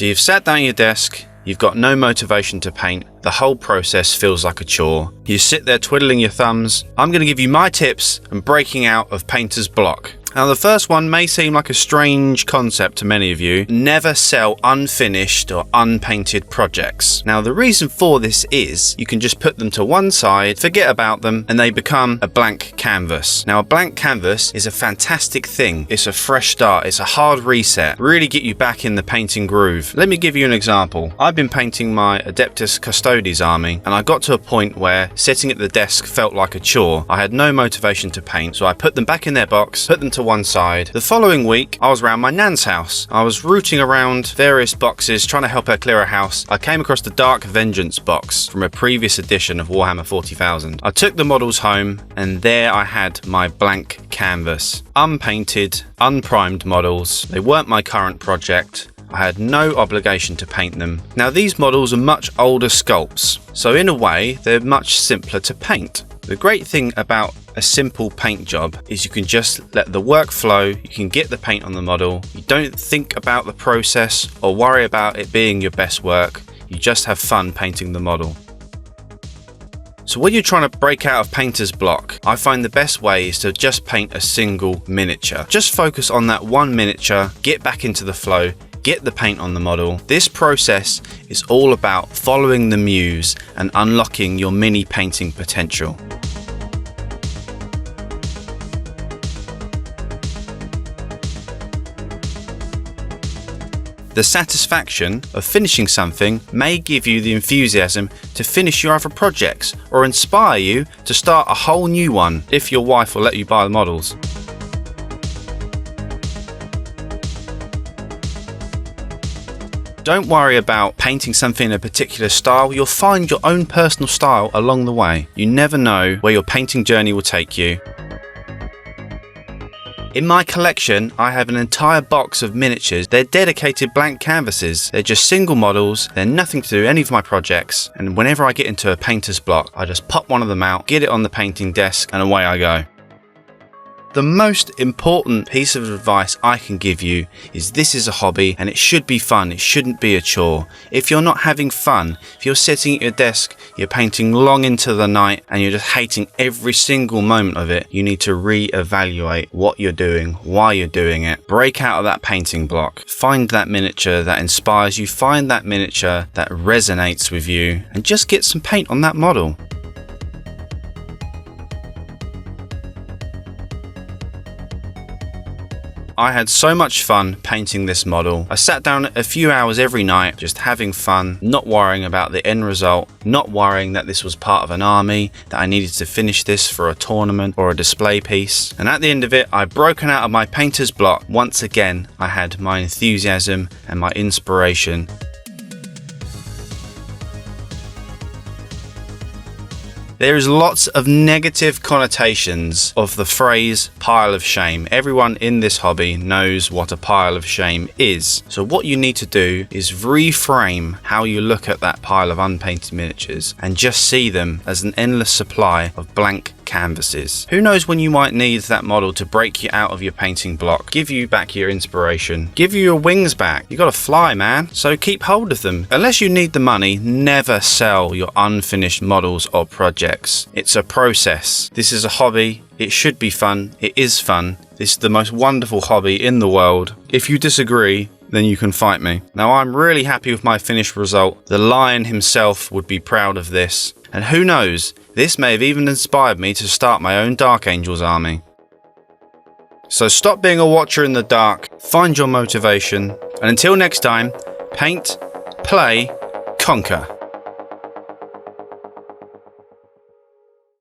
So you've sat down at your desk, you've got no motivation to paint, the whole process feels like a chore. You sit there twiddling your thumbs. I'm going to give you my tips on breaking out of painter's block. Now the first one may seem like a strange concept to many of you. Never sell unfinished or unpainted projects. Now the reason for this is you can just put them to one side, forget about them, and they become a blank canvas. Now a blank canvas is a fantastic thing. It's a fresh start, it's a hard reset, really get you back in the painting groove. Let me give you an example. I've been painting my Adeptus Custodes army, and I got to a point where sitting at the desk felt like a chore. I had no motivation to paint, so I put them back in their box, put them to one side. The following week, I was around my nan's house. I was rooting around various boxes, trying to help her clear a house. I came across the Dark Vengeance box from a previous edition of Warhammer 40,000. I took the models home, and there I had my blank canvas. Unpainted, unprimed models. They weren't my current project. I had no obligation to paint them. Now these models are much older sculpts, so in a way, they're much simpler to paint. The great thing about a simple paint job is you can just let the work flow, you can get the paint on the model, you don't think about the process or worry about it being your best work, you just have fun painting the model. So when you're trying to break out of painter's block, I find the best way is to just paint a single miniature. Just focus on that one miniature, get back into the flow, get the paint on the model. This process is all about following the muse and unlocking your mini painting potential. The satisfaction of finishing something may give you the enthusiasm to finish your other projects or inspire you to start a whole new one if your wife will let you buy the models. Don't worry about painting something in a particular style. You'll find your own personal style along the way. You never know where your painting journey will take you. In my collection, I have an entire box of miniatures. They're dedicated blank canvases. They're just single models. They're nothing to do with any of my projects. And whenever I get into a painter's block, I just pop one of them out, get it on the painting desk, and away I go. The most important piece of advice I can give you is this is a hobby and it should be fun, it shouldn't be a chore. If you're not having fun, if you're sitting at your desk, you're painting long into the night and you're just hating every single moment of it, you need to re-evaluate what you're doing, why you're doing it. Break out of that painting block. Find that miniature that inspires you, find that miniature that resonates with you, and just get some paint on that model. I had so much fun painting this model. I sat down a few hours every night just having fun, not worrying about the end result, not worrying that this was part of an army, that I needed to finish this for a tournament or a display piece. And at the end of it, I'd broken out of my painter's block. Once again, I had my enthusiasm and my inspiration. There is lots of negative connotations of the phrase pile of shame. Everyone in this hobby knows what a pile of shame is. So what you need to do is reframe how you look at that pile of unpainted miniatures and just see them as an endless supply of blank canvases. Who knows when you might need that model to break you out of your painting block, give you back your inspiration, give you your wings back. You gotta fly, man. So keep hold of them. Unless you need the money, never sell your unfinished models or projects. It's a process. This is a hobby. It should be fun. It is fun. This is the most wonderful hobby in the world. If you disagree, then you can fight me. Now I'm really happy with my finished result. The Lion himself would be proud of this. And who knows, this may have even inspired me to start my own Dark Angels army. So stop being a watcher in the dark, find your motivation, and until next time, paint, play, conquer.